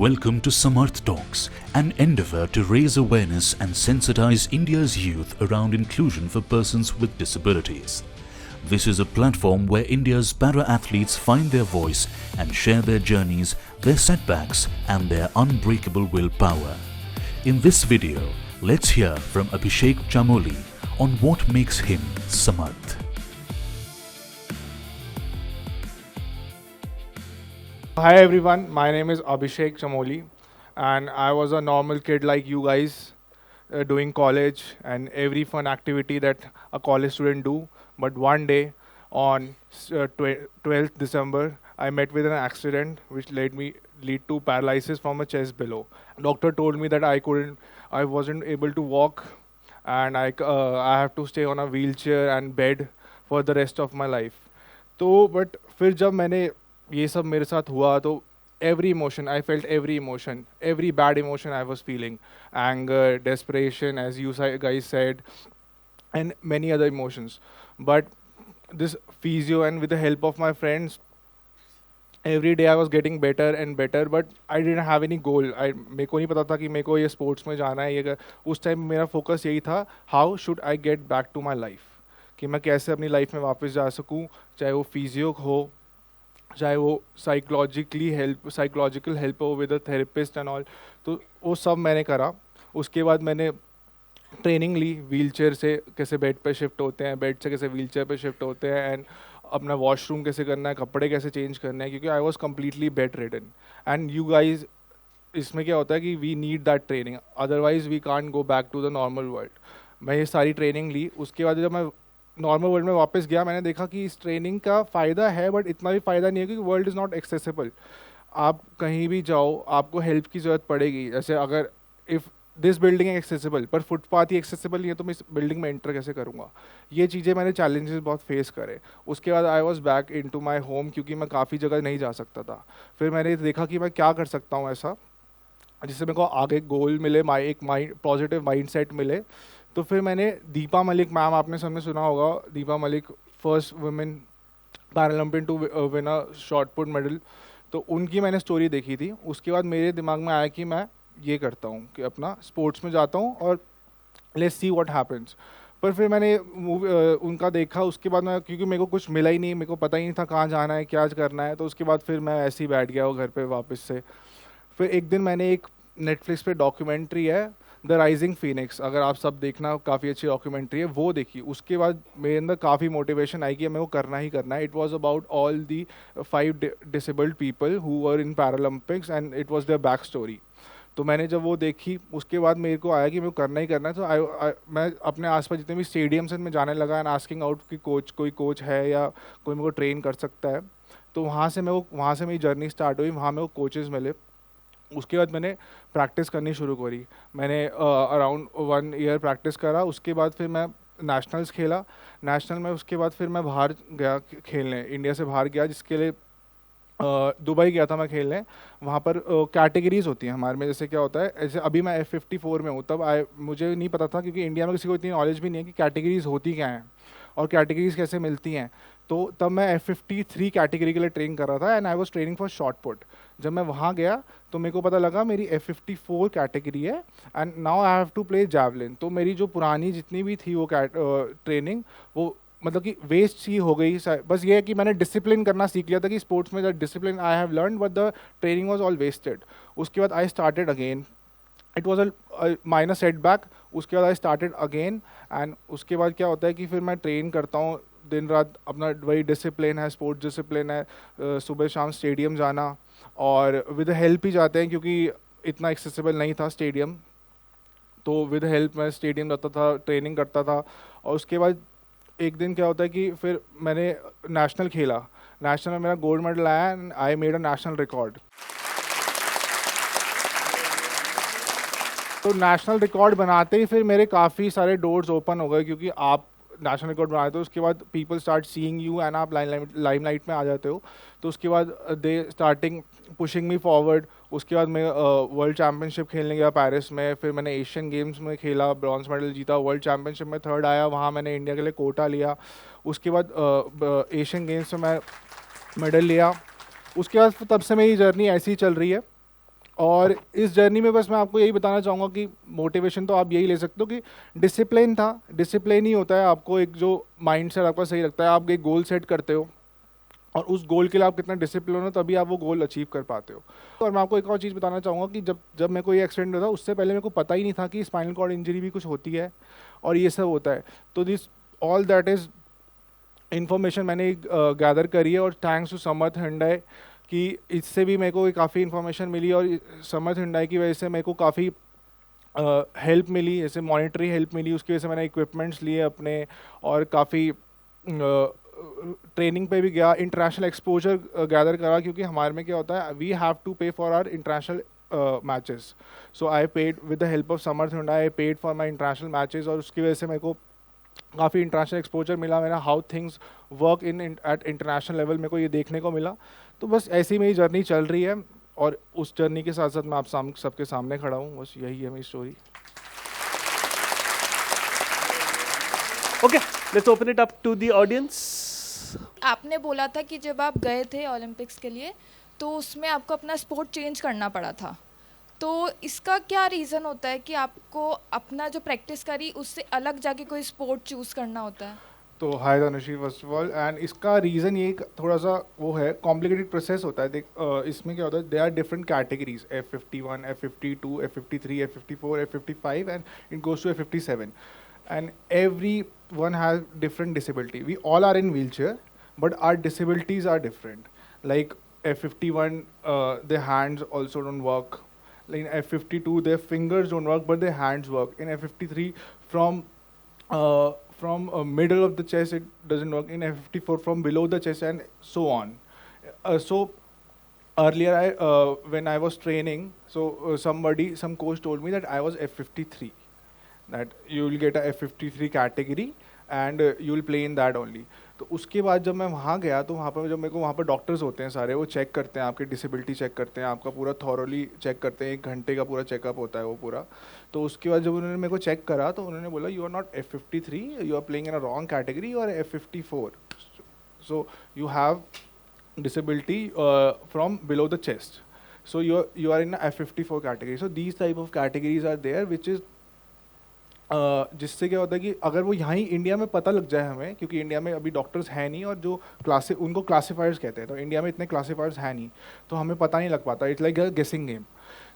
Welcome to Samarth Talks, an endeavor to raise awareness and sensitize India's youth around inclusion for persons with disabilities. This is a platform where India's para-athletes find their voice and share their journeys, their setbacks and their unbreakable willpower. In this video, let's hear from Abhishek Chamoli on what makes him Samarth. Hi everyone, my name is Abhishek Chamoli and I was a normal kid like you guys doing college and every fun activity that a college student do. But one day on 12th December, I met with an accident which lead to paralysis from a chest below. Doctor told me that I wasn't able to walk and I have to stay on a wheelchair and bed for the rest of my life. तो but फिर जब मैंने ये सब मेरे साथ हुआ तो every emotion, I felt every emotion, every bad emotion I was feeling, anger, desperation, as you guys said, and many other emotions. But this physio and with the help of my friends, every day I was getting better and better, but I didn't have any goal. मेरे को नहीं पता था कि मेरे को ये sports में जाना है उस टाइम मेरा फोकस यही था, how should I get back to my life, कि मैं कैसे अपनी लाइफ में वापस जा सकूं, चाहे वो फिजियो हो, चाहे वो साइकोलॉजिकल हेल्प हो with a therapist and all. तो वो सब मैंने करा. उसके बाद मैंने ट्रेनिंग ली व्हीलचेयर से कैसे बेड पे शिफ्ट होते हैं, बेड से कैसे व्हीलचेयर पे शिफ्ट होते हैं, एंड अपना वॉशरूम कैसे करना है, कपड़े कैसे चेंज करने हैं, क्योंकि I was completely bedridden. And you guys, इसमें क्या होता है कि we need that training, otherwise we can't go back to the normal world. मैं ये सारी ट्रेनिंग ली. उसके बाद जब मैं नॉर्मल वर्ल्ड में वापस गया, मैंने देखा कि इस ट्रेनिंग का फ़ायदा है बट इतना भी फ़ायदा नहीं है, क्योंकि वर्ल्ड इज़ नॉट एक्सेसिबल. आप कहीं भी जाओ आपको हेल्प की ज़रूरत पड़ेगी. जैसे अगर इफ़ दिस बिल्डिंग है एक्सेसिबल पर फुटपाथ ही एक्सेसिबल नहीं है, तो मैं इस बिल्डिंग में एंटर कैसे करूँगा. ये चीज़ें मैंने चैलेंजेस बहुत फेस करे. उसके बाद I was back into my home, क्योंकि मैं काफ़ी जगह नहीं जा सकता था. फिर मैंने देखा कि मैं क्या कर सकता हूँ ऐसा जिससे मेरे को आगे गोल मिले, एक पॉजिटिव माइंड सेट मिले. तो फिर मैंने दीपा मलिक मैम, आपने सबने सुना होगा, Deepa Malik first women Paralympian to win a shot put medal. तो उनकी मैंने स्टोरी देखी थी. उसके बाद मेरे दिमाग में आया कि मैं ये करता हूँ कि अपना स्पोर्ट्स में जाता हूँ और लेट्स सी व्हाट हैपेंस. पर फिर मैंने उनका देखा. उसके बाद मैं, क्योंकि मेरे को कुछ मिला ही नहीं, मेरे को पता ही नहीं था कहाँ जाना है, क्या करना है, तो उसके बाद फिर मैं ऐसे ही बैठ गया वो घर पे वापस से. फिर एक दिन मैंने एक नेटफ्लिक्स पे डॉक्यूमेंट्री है द राइजिंग फीनिक्स, अगर आप सब देखना, काफ़ी अच्छी डॉक्यूमेंट्री है, वो देखी. उसके बाद मेरे अंदर काफ़ी मोटिवेशन आई कि मेरे को करना ही करना है. It was about all the 5 disabled people who were in Paralympics and it was their back story. तो मैंने जब वो देखी, उसके बाद मेरे को आया कि मेरे को करना ही करना है. तो मैं अपने आसपास जितने भी स्टेडियम्स हैं में जाने लगा एंड आस्किंग आउट कि कोई कोच है या कोई मेरे को ट्रेन कर सकता है. तो वहाँ से मेरी जर्नी स्टार्ट हुई. वहाँ मेरे को कोचेज़ मिले. उसके बाद मैंने प्रैक्टिस करनी शुरू करी. मैंने अराउंड 1 ईयर प्रैक्टिस करा. उसके बाद फिर मैं नेशनल्स खेला. नेशनल में उसके बाद फिर मैं बाहर गया खेलने, इंडिया से बाहर गया, जिसके लिए दुबई गया था मैं खेलने. वहाँ पर कैटेगरीज होती हैं हमारे में. जैसे क्या होता है, जैसे अभी मैं F54 में हूँ, तब मुझे नहीं पता था, क्योंकि इंडिया में किसी को इतनी नॉलेज भी नहीं है कि कैटेगरीज होती क्या हैं और कैटेगरीज कैसे मिलती हैं. तो तब मैं F53 कैटेगरी के लिए ट्रेन कर रहा था and I was training for short put. जब मैं वहाँ गया तो मेरे को पता लगा मेरी F54 कैटेगरी है and now I have to play javelin. तो मेरी जो पुरानी जितनी भी थी वो ट्रेनिंग, वो मतलब कि वेस्ट ही हो गई. बस ये है कि मैंने डिसिप्लिन करना सीख लिया था, कि स्पोर्ट्स में the discipline I have learn, but the training was all wasted. उसके बाद I started again. It was a minor setback. उसके बाद आई स्टार्टेड अगेन. एंड उसके बाद क्या होता है कि फिर मैं ट्रेन करता हूँ दिन रात. अपना वही डिसिप्लिन है, स्पोर्ट्स डिसिप्लिन है, सुबह शाम स्टेडियम जाना, और विद हेल्प ही जाते हैं क्योंकि इतना एक्सेसिबल नहीं था स्टेडियम. तो विद हेल्प मैं स्टेडियम जाता था, ट्रेनिंग करता था. और उसके बाद एक दिन क्या होता है कि फिर मैंने नेशनल खेला. नेशनल में मेरा गोल्ड मेडल आया and I made a national record. तो नेशनल रिकॉर्ड बनाते ही फिर मेरे काफ़ी सारे डोर्स ओपन हो गए, क्योंकि आप नेशनल रिकॉर्ड बनाते हो उसके बाद people start seeing you and आप लाइमलाइट में आ जाते हो. तो उसके बाद दे स्टार्टिंग पुशिंग मी फॉरवर्ड. उसके बाद मैं वर्ल्ड चैम्पियनशिप खेलने गया पेरिस में. फिर मैंने एशियन गेम्स में खेला, ब्रॉन्ज मेडल जीता. वर्ल्ड चैम्पियनशिप में थर्ड आया, वहाँ मैंने इंडिया के लिए कोटा लिया. उसके बाद एशियन गेम्स में मैं मेडल लिया. उसके बाद तब से मेरी जर्नी ऐसी ही चल रही है. और इस जर्नी में बस मैं आपको यही बताना चाहूँगा कि मोटिवेशन तो आप यही ले सकते हो कि डिसिप्लिन था, डिसिप्लिन ही होता है आपको एक जो माइंड सेट आपका सही रखता है। आप एक गोल सेट करते हो और उस गोल के लिए आप कितना डिसिप्लिन हो तभी आप वो गोल अचीव कर पाते हो। और मैं आपको एक और चीज़ बताना चाहूँगा कि जब जब मेरे को ये एक्सीडेंट हुआ था उससे पहले मेरे को पता ही नहीं था कि स्पाइनल कॉर्ड इंजरी भी कुछ होती है और ये सब होता है। तो this all that is information मैंने गैदर करी है और थैंक्स टू समर्थ हिंडाई कि इससे भी मेरे को काफ़ी इन्फॉर्मेशन मिली और समर्थ हिंडाई की वजह से मेरे को काफ़ी हेल्प मिली, जैसे मॉनिटरी हेल्प मिली, उसकी वजह से मैंने इक्विपमेंट्स लिए अपने और काफ़ी ट्रेनिंग पे भी गया, इंटरनेशनल एक्सपोजर गैदर करा क्योंकि हमारे में क्या होता है we have to pay for our international matches. So I paid with the help of Samarth Hunda, I paid for my international matches और उसकी वजह से मेरे को काफ़ी इंटरनेशनल एक्सपोजर मिला, मेरा how things work in at international level मेरे को ये देखने को मिला। तो बस ऐसी मेरी जर्नी चल रही है और उस जर्नी के साथ साथ मैं आप सबके सामने खड़ा हूँ, बस यही है मेरी story. Okay, let's open it up to the audience. आपने बोला था कि जब आप गए थे ओलंपिक्स के लिए तो उसमें आपको अपना स्पोर्ट चेंज करना पड़ा था, तो इसका क्या रीज़न होता है कि आपको अपना जो प्रैक्टिस करी उससे अलग जाके कोई स्पोर्ट चूज़ करना होता है? तो हाय धनुषी फर्स्ट ऑफ ऑल, एंड इसका रीज़न ये थोड़ा सा वो है, कॉम्प्लिकेटेड प्रोसेस होता है। देख इसमें क्या होता है, they are different categories, F51, F52, F53, F54, F55 and it goes to F57 and everyone has different disability. We all are in wheelchair, but our disabilities are different. Like F51, their hands also don't work. Like in F52, their fingers don't work, but their hands work. In F53, from middle of the chest it doesn't work. In F54, from below the chest and so on. So earlier, when I was training, so some coach told me that I was F53. That you will get a F53 category and you will play in that only. तो उसके बाद जब मैं वहाँ गया तो वहाँ पर जब मेरे को वहाँ पर डॉक्टर्स होते हैं सारे, वो चेक करते हैं आपकी डिसेबिलिटी, चेक करते हैं आपका पूरा थॉरोली चेक करते हैं, 1 घंटे का पूरा चेकअप होता है वो पूरा। तो उसके बाद जब उन्होंने मेरे को चेक करा तो उन्होंने बोला you are not F53, you are playing in a wrong category, you are F54, so you have disability from below the chest, so you are in a F54 category. So these type of categories are there which is जिससे क्या होता है कि अगर वो यहाँ ही India में पता लग जाए हमें, क्योंकि इंडिया में अभी डॉक्टर्स हैं नहीं और जो उनको क्लासीफायर्स कहते हैं, तो इंडिया में इतने क्लासीफायर्स हैं नहीं, तो हमें पता नहीं लग पाता। इट्स लाइक अ गेसिंग गेम।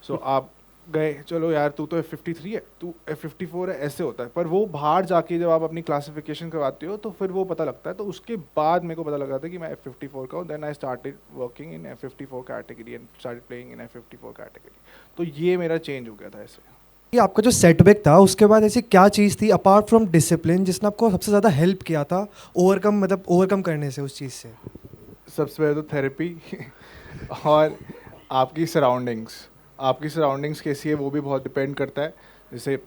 सो आप गए, चलो यार तू तो F53 है, तू F54 है, ऐसे होता है। पर वो बाहर जाके जब आप अपनी क्लासिफिकेशन करवाते हो तो फिर वो पता लगता है। तो उसके बाद मेरे को पता लगा था कि मैं F54 का हूँ। Then I started working in F54 category and started playing in F54 category. तो ये मेरा चेंज हो गया था ऐसे। कि आपका जो सेटबैक था उसके बाद ऐसी क्या चीज़ थी अपार्ट फ्रॉम डिसिप्लिन जिसने आपको सबसे ज़्यादा हेल्प किया था ओवरकम करने से उस चीज़ से? सबसे पहले तो थेरेपी और आपकी सराउंडिंग्स कैसी है वो भी बहुत डिपेंड करता है। जैसे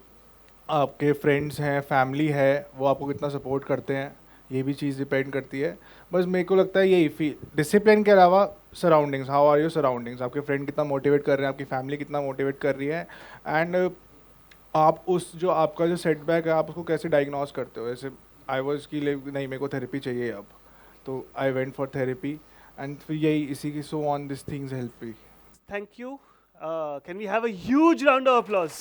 आपके फ्रेंड्स हैं, फैमिली है, वो आपको कितना सपोर्ट करते हैं, ये भी चीज़ डिपेंड करती है। बस मेरे को लगता है यही डिसिप्लिन के अलावा surroundings, how are your surroundings, आपके फ्रेंड कितना मोटिवेट कर रहे हैं, आपकी फैमिली कितना मोटिवेट कर रही है, एंड आप उस जो आपका जो सेटबैक है आप उसको कैसे डायग्नोज करते हो। जैसे आई वॉज की नहीं मेरे को थेरेपी चाहिए अब, तो I went for therapy and फिर यही इसी की so on this things help me. Thank you. Can we have a huge round of applause?